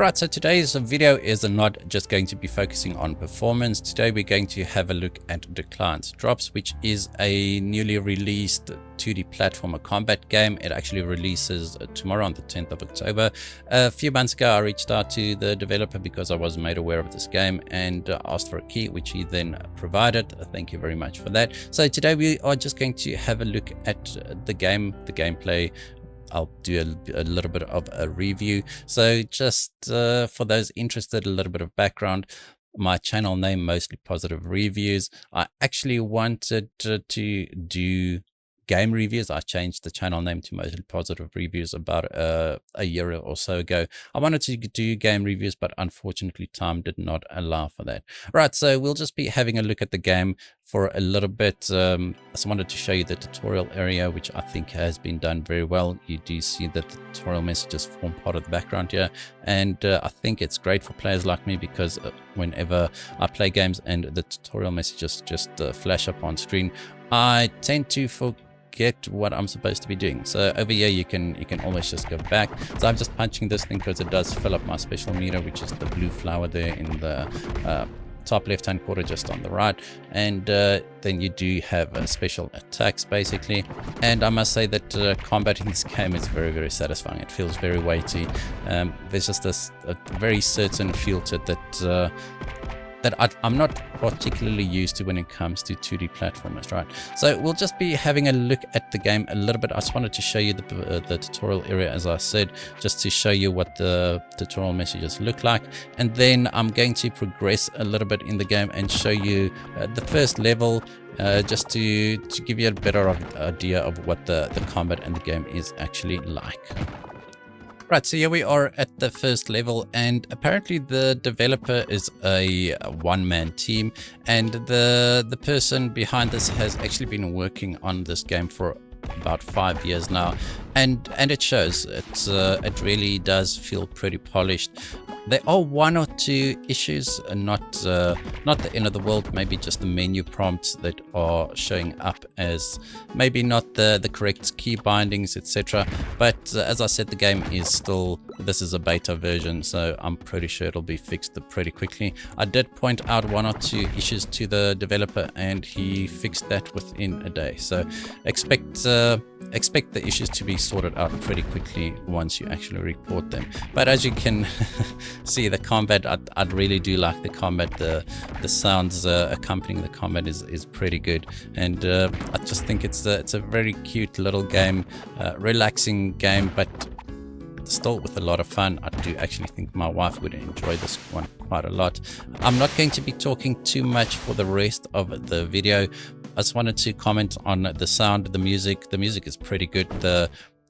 Alright, so today's video is not just going to be focusing on performance. Today we're going to have a look at Declines Drops, which is a newly released 2D platformer combat game. It actually releases tomorrow on the 10th of October. A few months ago I reached out to the developer because I was made aware of this game and asked for a key, which he then provided. Thank you very much for that. So today we are just going to have a look at the game, the gameplay. I'll do a little bit of a review. So just for those interested, a little bit of background. My channel name, Mostly Positive Reviews. I actually wanted to do game reviews. I changed the channel name to Mostly Positive Reviews about a year or so ago. I wanted to do game reviews, but unfortunately time did not allow for that. Right, so we'll just be having a look at the game for a little bit. I just wanted to show you the tutorial area, which I think has been done very well. You do see that the tutorial messages form part of the background here, and I think it's great for players like me because whenever I play games and the tutorial messages just flash up on screen, I tend to forget what I'm supposed to be doing. So over here you can always just go back. So I'm just punching this thing because it does fill up my special meter, which is the blue flower there in the top left hand corner just on the right. And then you do have special attacks basically, and I must say that combating this game is very, very satisfying. It feels very weighty. There's just a very certain feel to it that I'm not particularly used to when it comes to 2D platformers, right? So we'll just be having a look at the game a little bit. I just wanted to show you the tutorial area, as I said, just to show you what the tutorial messages look like. And then I'm going to progress a little bit in the game and show you the first level, just to give you a better idea of what the combat and the game is actually like. Right, so here we are at the first level, and apparently the developer is a one-man team, and the person behind this has actually been working on this game for about 5 years now, and it shows. It really does feel pretty polished. There are one or two issues, not the end of the world, maybe just the menu prompts that are showing up as maybe not the correct key bindings, etc. But as I said, the game is still, this is a beta version, so I'm pretty sure it'll be fixed pretty quickly. I did point out one or two issues to the developer and he fixed that within a day, so expect the issues to be sorted out pretty quickly once you actually report them. But as you can see, the combat, I really do like the combat. The sounds accompanying the combat is pretty good, and I just think it's a very cute little game, relaxing game, but still with a lot of fun. I do actually think my wife would enjoy this one quite a lot. I'm not going to be talking too much for the rest of the video. I just wanted to comment on the sound, the music. The music is pretty good.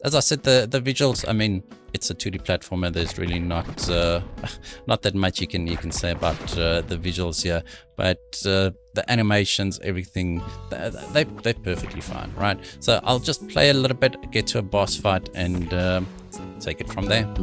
As I said, the visuals, I mean, it's a 2D platformer. There's really not that much you can say about the visuals here, but the animations, everything, they're perfectly fine, right? So I'll just play a little bit, get to a boss fight, and take it from there.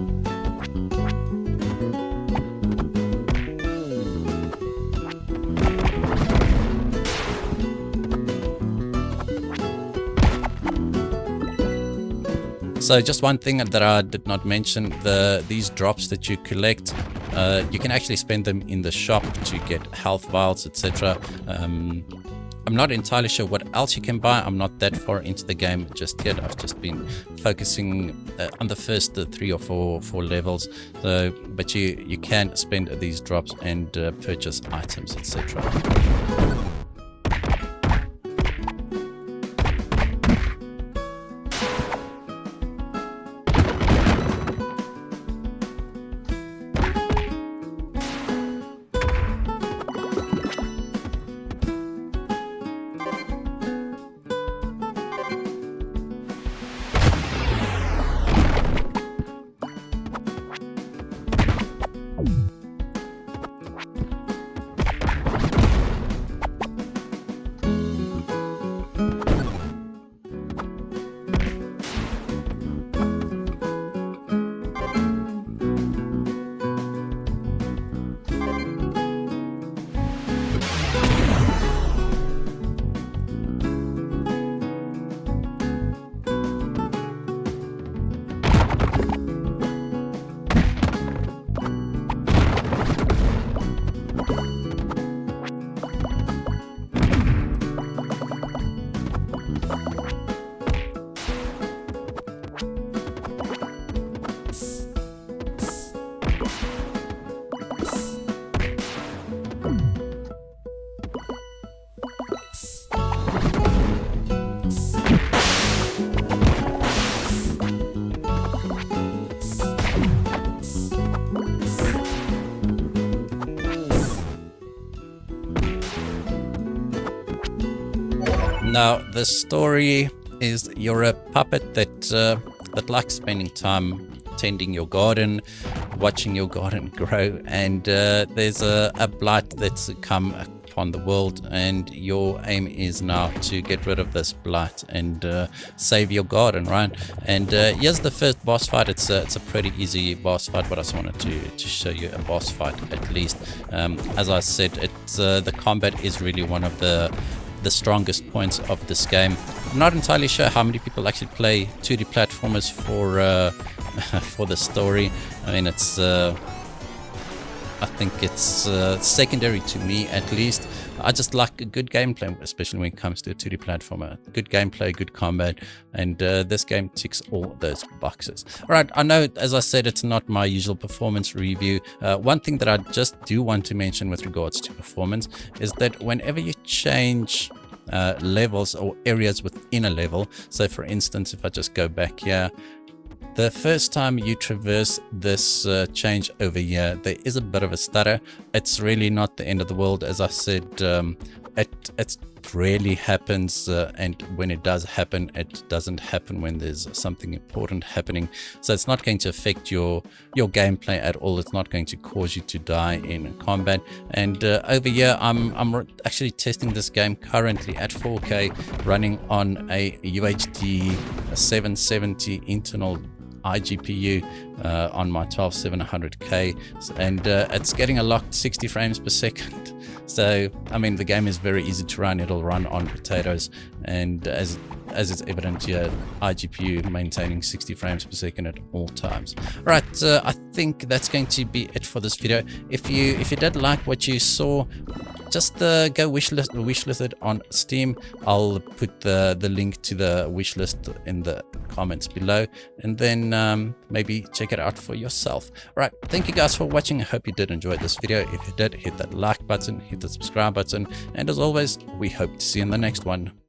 So just one thing that I did not mention, these drops that you collect, you can actually spend them in the shop to get health vials, etc. I'm not entirely sure what else you can buy. I'm not that far into the game just yet. I've just been focusing on the first 3 or 4 levels. So, but you can spend these drops and purchase items, etc. Now, the story is you're a puppet that likes spending time tending your garden, watching your garden grow, and there's a blight that's come upon the world, and your aim is now to get rid of this blight and save your garden, right? And here's the first boss fight. It's a pretty easy boss fight, but I just wanted to show you a boss fight at least. As I said, it's the combat is really one of the strongest points of this game. I'm not entirely sure how many people actually play 2D platformers for for the story. I mean, it's I think it's secondary to me, at least. I just like a good gameplay, especially when it comes to a 2D platformer. Good gameplay, good combat, and this game ticks all those boxes. All right, I know, as I said, it's not my usual performance review. One thing that I just do want to mention with regards to performance is that whenever you change levels or areas within a level, so for instance, if I just go back here, the first time you traverse this change over here, there is a bit of a stutter. It's really not the end of the world. As I said, it rarely happens, and when it does happen, it doesn't happen when there's something important happening. So it's not going to affect your gameplay at all. It's not going to cause you to die in combat. And over here, I'm actually testing this game currently at 4K, running on a UHD 770 internal iGPU on my 12700K, and it's getting a locked 60 frames per second. So I mean, the game is very easy to run. It'll run on potatoes, and as is evident here, iGPU maintaining 60 frames per second at all times. Right, I think that's going to be it for this video. If you did like what you saw, just go wishlist it on Steam. I'll put the link to the wishlist in the comments below, and then maybe check it out for yourself. All right, thank you guys for watching. I hope you did enjoy this video. If you did, hit that like button, hit the subscribe button, and as always, we hope to see you in the next one.